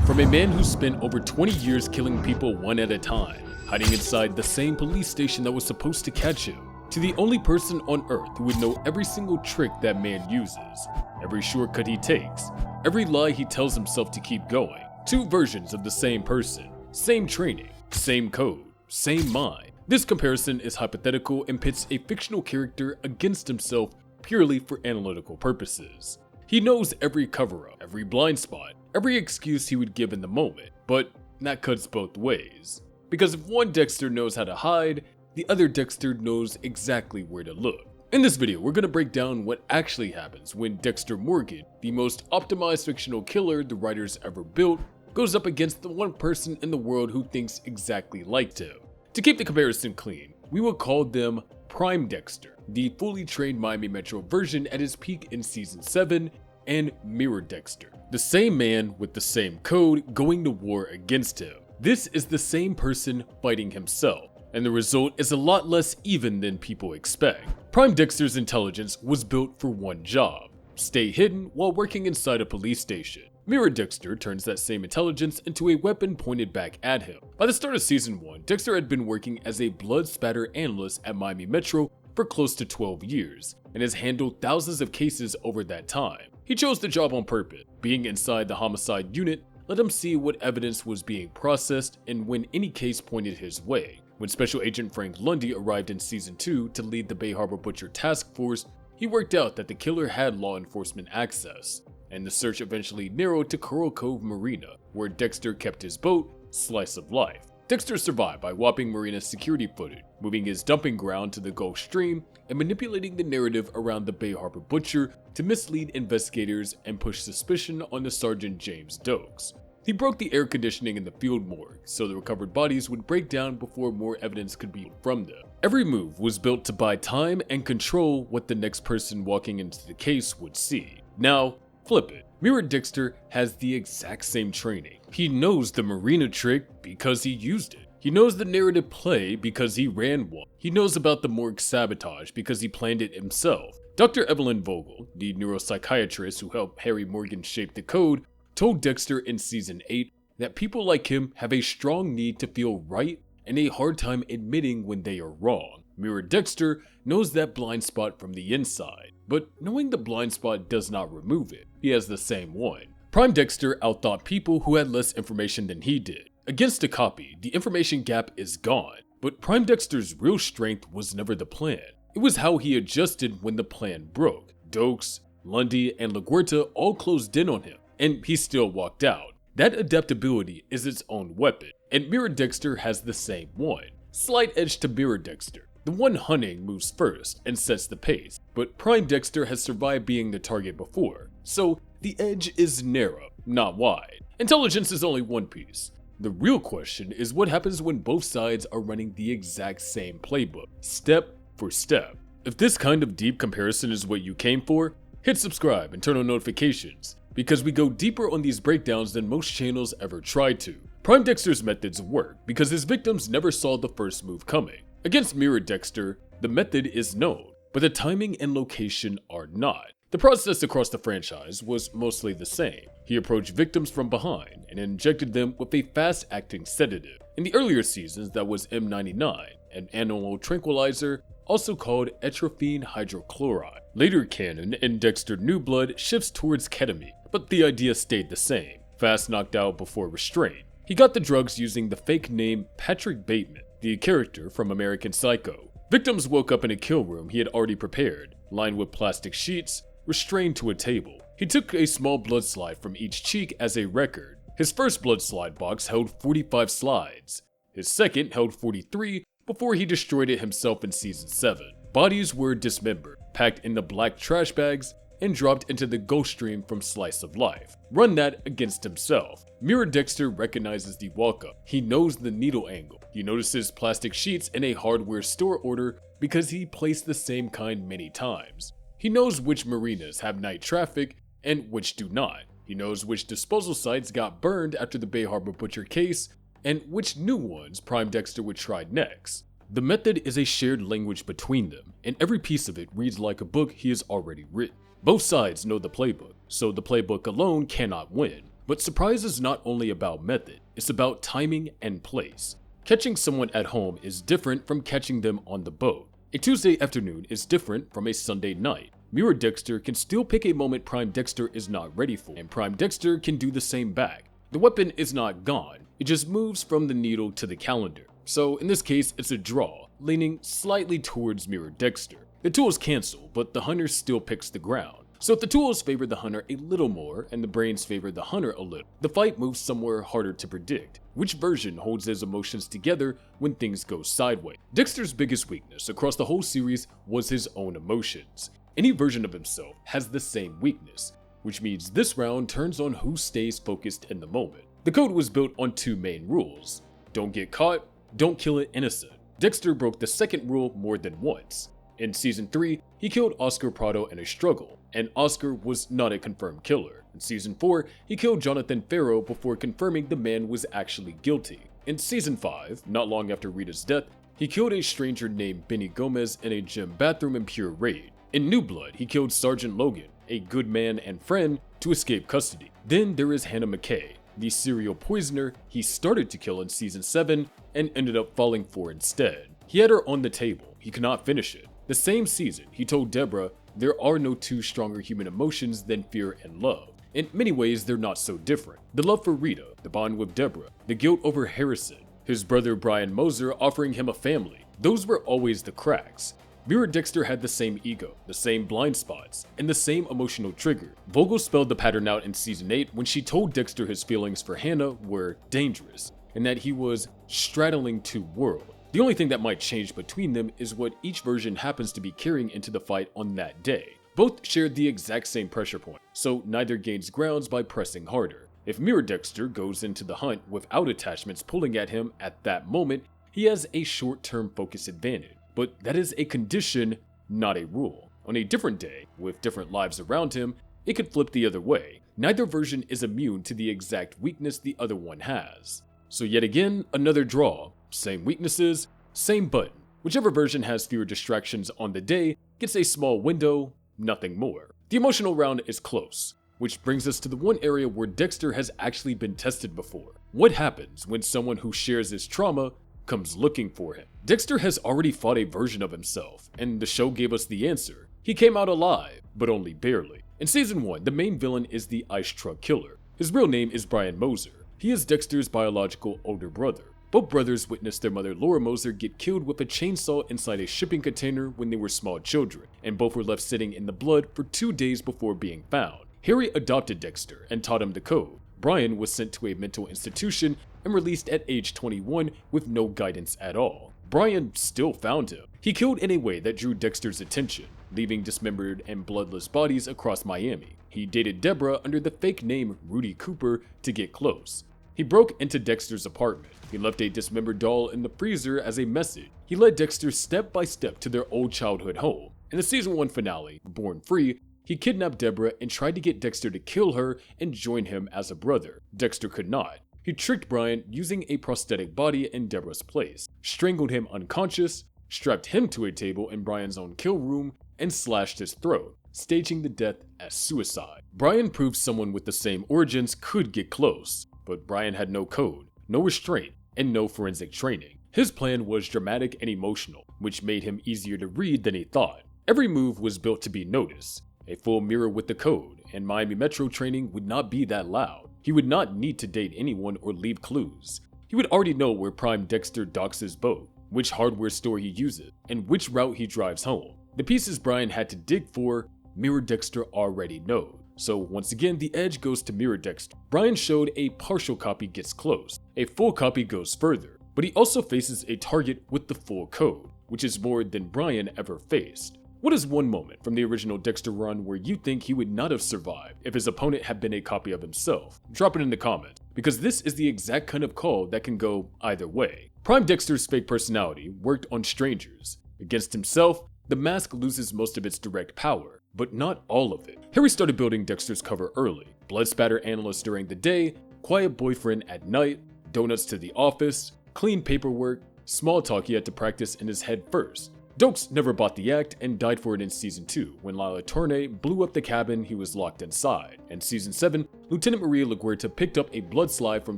From a man who spent over 20 years killing people one at a time, hiding inside the same police station that was supposed to catch him, to the only person on Earth who would know every single trick that man uses, every shortcut he takes, every lie he tells himself to keep going. Two versions of the same person, same training, same code, same mind. This comparison is hypothetical and pits a fictional character against himself purely for analytical purposes. He knows every cover-up, every blind spot, every excuse he would give in the moment, but that cuts both ways. Because if one Dexter knows how to hide, the other Dexter knows exactly where to look. In this video, we're going to break down what actually happens when Dexter Morgan, the most optimized fictional killer the writers ever built, goes up against the one person in the world who thinks exactly like him. To keep the comparison clean, we will call them Prime Dexter, the fully trained Miami Metro version at his peak in Season 7, and Mirror Dexter, the same man with the same code going to war against him. This is the same person fighting himself, and the result is a lot less even than people expect. Prime Dexter's intelligence was built for one job: stay hidden while working inside a police station. Mirror Dexter turns that same intelligence into a weapon pointed back at him. By the start of Season 1, Dexter had been working as a blood spatter analyst at Miami Metro for close to 12 years, and has handled thousands of cases over that time. He chose the job on purpose. Being inside the homicide unit let him see what evidence was being processed and when any case pointed his way. When Special Agent Frank Lundy arrived in Season 2 to lead the Bay Harbor Butcher task force, he worked out that the killer had law enforcement access, and the search eventually narrowed to Coral Cove Marina, where Dexter kept his boat, Slice of Life. Dexter survived by whopping Marina's security footage, moving his dumping ground to the Gulf Stream, and manipulating the narrative around the Bay Harbor Butcher to mislead investigators and push suspicion onto Sergeant James Dokes. He broke the air conditioning in the field morgue, so the recovered bodies would break down before more evidence could be from them. Every move was built to buy time and control what the next person walking into the case would see. Now, flip it. Mirror Dexter has the exact same training. He knows the Marina trick because he used it. He knows the narrative play because he ran one. He knows about the morgue sabotage because he planned it himself. Dr. Evelyn Vogel, the neuropsychiatrist who helped Harry Morgan shape the code, told Dexter in Season 8 that people like him have a strong need to feel right and a hard time admitting when they are wrong. Mirror Dexter knows that blind spot from the inside, but knowing the blind spot does not remove it. He has the same one. Prime Dexter outthought people who had less information than he did. Against a copy, the information gap is gone, but Prime Dexter's real strength was never the plan. It was how he adjusted when the plan broke. Dokes, Lundy, and LaGuerta all closed in on him, and he still walked out. That adaptability is its own weapon, and Mirror Dexter has the same one. Slight edge to Mirror Dexter. The one hunting moves first and sets the pace, but Prime Dexter has survived being the target before, so the edge is narrow, not wide. Intelligence is only one piece. The real question is what happens when both sides are running the exact same playbook, step for step. If this kind of deep comparison is what you came for, hit subscribe and turn on notifications, because we go deeper on these breakdowns than most channels ever tried to. Prime Dexter's methods work because his victims never saw the first move coming. Against Mirror Dexter, the method is known, but the timing and location are not. The process across the franchise was mostly the same. He approached victims from behind and injected them with a fast-acting sedative. In the earlier seasons, that was M99, an animal tranquilizer also called atropine hydrochloride. Later canon in Dexter New Blood shifts towards ketamine, but the idea stayed the same: fast knocked out before restraint. He got the drugs using the fake name Patrick Bateman, the character from American Psycho. Victims woke up in a kill room he had already prepared, lined with plastic sheets, restrained to a table. He took a small blood slide from each cheek as a record. His first blood slide box held 45 slides. His second held 43 before he destroyed it himself in Season 7. Bodies were dismembered, packed into black trash bags, and dropped into the Gulf Stream from Slice of Life. Run that against himself. Mirror Dexter recognizes the walk-up. He knows the needle angle. He notices plastic sheets in a hardware store order because he placed the same kind many times. He knows which marinas have night traffic and which do not. He knows which disposal sites got burned after the Bay Harbor Butcher case and which new ones Prime Dexter would try next. The method is a shared language between them, and every piece of it reads like a book he has already written. Both sides know the playbook, so the playbook alone cannot win. But surprise is not only about method, it's about timing and place. Catching someone at home is different from catching them on the boat. A Tuesday afternoon is different from a Sunday night. Mirror Dexter can still pick a moment Prime Dexter is not ready for, and Prime Dexter can do the same back. The weapon is not gone, it just moves from the needle to the calendar. So in this case, it's a draw, leaning slightly towards Mirror Dexter. The tools cancel, but the hunter still picks the ground. So if the tools favor the hunter a little more and the brains favor the hunter a little, the fight moves somewhere harder to predict. Which version holds his emotions together when things go sideways? Dexter's biggest weakness across the whole series was his own emotions. Any version of himself has the same weakness, which means this round turns on who stays focused in the moment. The code was built on two main rules. Don't get caught, don't kill an innocent. Dexter broke the second rule more than once. In Season 3, he killed Oscar Prado in a struggle, and Oscar was not a confirmed killer. In Season 4, he killed Jonathan Farrow before confirming the man was actually guilty. In Season 5, not long after Rita's death, he killed a stranger named Benny Gomez in a gym bathroom in pure rage. In New Blood, he killed Sergeant Logan, a good man and friend, to escape custody. Then there is Hannah McKay, the serial poisoner he started to kill in Season 7 and ended up falling for instead. He had her on the table, he could not finish it. The same season, he told Deborah, there are no two stronger human emotions than fear and love. In many ways, they're not so different. The love for Rita, the bond with Deborah, the guilt over Harrison, his brother Brian Moser offering him a family, those were always the cracks. Mirror Dexter had the same ego, the same blind spots, and the same emotional trigger. Vogel spelled the pattern out in Season 8 when she told Dexter his feelings for Hannah were dangerous, and that he was straddling two worlds. The only thing that might change between them is what each version happens to be carrying into the fight on that day. Both shared the exact same pressure point, so neither gains grounds by pressing harder. If Mirror Dexter goes into the hunt without attachments pulling at him at that moment, he has a short-term focus advantage. But that is a condition, not a rule. On a different day, with different lives around him, it could flip the other way. Neither version is immune to the exact weakness the other one has. So yet again, another draw. Same weaknesses, same button. Whichever version has fewer distractions on the day gets a small window, nothing more. The emotional round is close, which brings us to the one area where Dexter has actually been tested before. What happens when someone who shares his trauma comes looking for him? Dexter has already fought a version of himself, and the show gave us the answer. He came out alive, but only barely. In Season 1, the main villain is the ice truck killer. His real name is Brian Moser. He is Dexter's biological older brother. Both brothers witnessed their mother Laura Moser get killed with a chainsaw inside a shipping container when they were small children, and both were left sitting in the blood for 2 days before being found. Harry adopted Dexter and taught him the code. Brian was sent to a mental institution and released at age 21 with no guidance at all. Brian still found him. He killed in a way that drew Dexter's attention, leaving dismembered and bloodless bodies across Miami. He dated Deborah under the fake name Rudy Cooper to get close. He broke into Dexter's apartment. He left a dismembered doll in the freezer as a message. He led Dexter step by step to their old childhood home. In the Season 1 finale, Born Free, he kidnapped Deborah and tried to get Dexter to kill her and join him as a brother. Dexter could not. He tricked Brian using a prosthetic body in Deborah's place, strangled him unconscious, strapped him to a table in Brian's own kill room, and slashed his throat, staging the death as suicide. Brian proved someone with the same origins could get close, but Brian had no code, no restraint, and no forensic training. His plan was dramatic and emotional, which made him easier to read than he thought. Every move was built to be noticed. A full mirror with the code, and Miami Metro training would not be that loud. He would not need to date anyone or leave clues. He would already know where Prime Dexter docks his boat, which hardware store he uses, and which route he drives home. The pieces Brian had to dig for, Mirror Dexter already knows. So once again, the edge goes to Mirror Dexter. Brian showed a partial copy gets close, a full copy goes further, but he also faces a target with the full code, which is more than Brian ever faced. What is one moment from the original Dexter run where you think he would not have survived if his opponent had been a copy of himself? Drop it in the comments, because this is the exact kind of call that can go either way. Prime Dexter's fake personality worked on strangers. Against himself, the mask loses most of its direct power, but not all of it. Harry started building Dexter's cover early. Blood spatter analyst during the day, quiet boyfriend at night, donuts to the office, clean paperwork, small talk he had to practice in his head first. Dokes never bought the act and died for it in Season 2 when Lila Tournay blew up the cabin he was locked inside. In Season 7, Lieutenant Maria LaGuerta picked up a blood slide from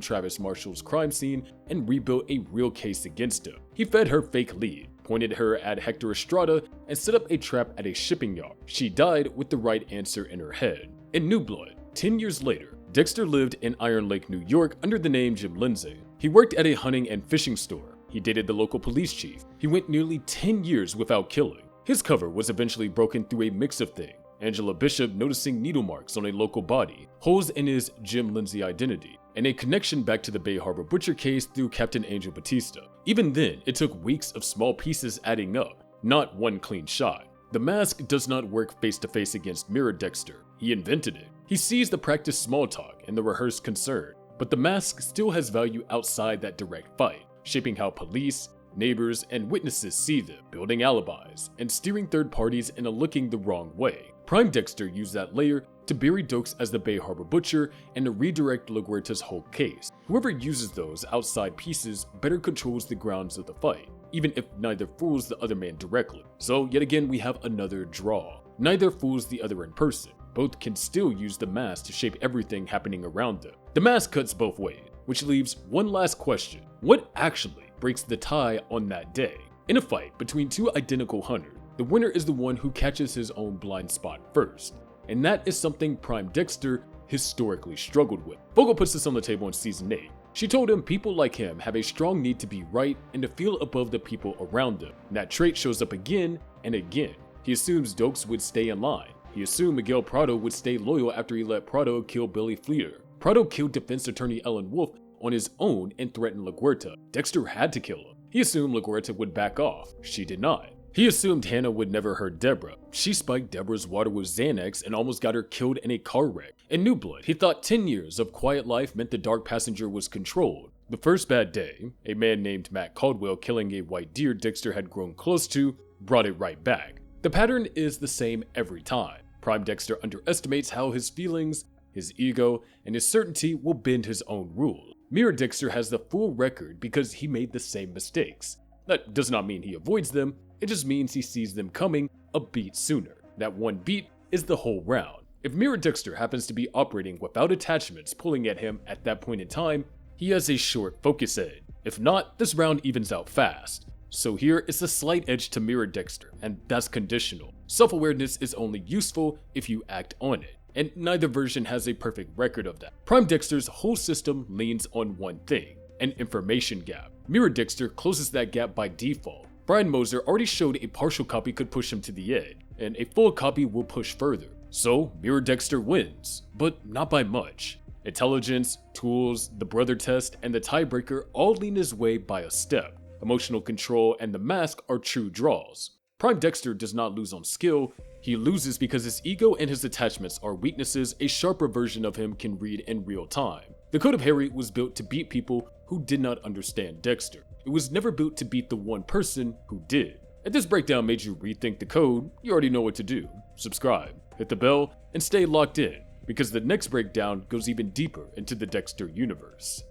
Travis Marshall's crime scene and rebuilt a real case against him. He fed her fake lead, pointed her at Hector Estrada, and set up a trap at a shipping yard. She died with the right answer in her head. In New Blood, 10 years later, Dexter lived in Iron Lake, New York under the name Jim Lindsay. He worked at a hunting and fishing store. He dated the local police chief. He went nearly 10 years without killing. His cover was eventually broken through a mix of things. Angela Bishop noticing needle marks on a local body, holes in his Jim Lindsay identity, and a connection back to the Bay Harbor Butcher case through Captain Angel Batista. Even then, it took weeks of small pieces adding up, not one clean shot. The mask does not work face-to-face against Mirror Dexter. He invented it. He sees the practiced small talk and the rehearsed concern, but the mask still has value outside that direct fight, shaping how police, neighbors, and witnesses see them, building alibis, and steering third parties into looking the wrong way. Prime Dexter used that layer to bury Dokes as the Bay Harbor Butcher and to redirect LaGuerta's whole case. Whoever uses those outside pieces better controls the grounds of the fight, even if neither fools the other man directly. So yet again we have another draw. Neither fools the other in person. Both can still use the mask to shape everything happening around them. The mask cuts both ways, which leaves one last question. What actually breaks the tie on that day? In a fight between two identical hunters, the winner is the one who catches his own blind spot first. And that is something Prime Dexter historically struggled with. Vogel puts this on the table in season 8. She told him people like him have a strong need to be right and to feel above the people around them. And that trait shows up again and again. He assumes Dokes would stay in line. He assumed Miguel Prado would stay loyal after he let Prado kill Billy Fleeter. Prado killed defense attorney Ellen Wolf on his own and threatened LaGuerta. Dexter had to kill him. He assumed LaGuerta would back off. She did not. He assumed Hannah would never hurt Deborah. She spiked Deborah's water with Xanax and almost got her killed in a car wreck. In New Blood, he thought 10 years of quiet life meant the dark passenger was controlled. The first bad day, a man named Matt Caldwell killing a white deer Dexter had grown close to, brought it right back. The pattern is the same every time. Prime Dexter underestimates how his feelings, his ego, and his certainty will bend his own rules. Mirror Dexter has the full record because he made the same mistakes. That does not mean he avoids them, it just means he sees them coming a beat sooner. That one beat is the whole round. If Mirror Dexter happens to be operating without attachments pulling at him at that point in time, he has a short focus edge. If not, this round evens out fast. So here is a slight edge to Mirror Dexter, and that's conditional. Self-awareness is only useful if you act on it, and neither version has a perfect record of that. Prime Dexter's whole system leans on one thing, an information gap. Mirror Dexter closes that gap by default. Brian Moser already showed a partial copy could push him to the edge, and a full copy will push further. So Mirror Dexter wins, but not by much. Intelligence, tools, the brother test, and the tiebreaker all lean his way by a step. Emotional control and the mask are true draws. Prime Dexter does not lose on skill, he loses because his ego and his attachments are weaknesses a sharper version of him can read in real time. The Code of Harry was built to beat people who did not understand Dexter. It was never built to beat the one person who did. If this breakdown made you rethink the code, you already know what to do. Subscribe, hit the bell, and stay locked in, because the next breakdown goes even deeper into the Dexter universe.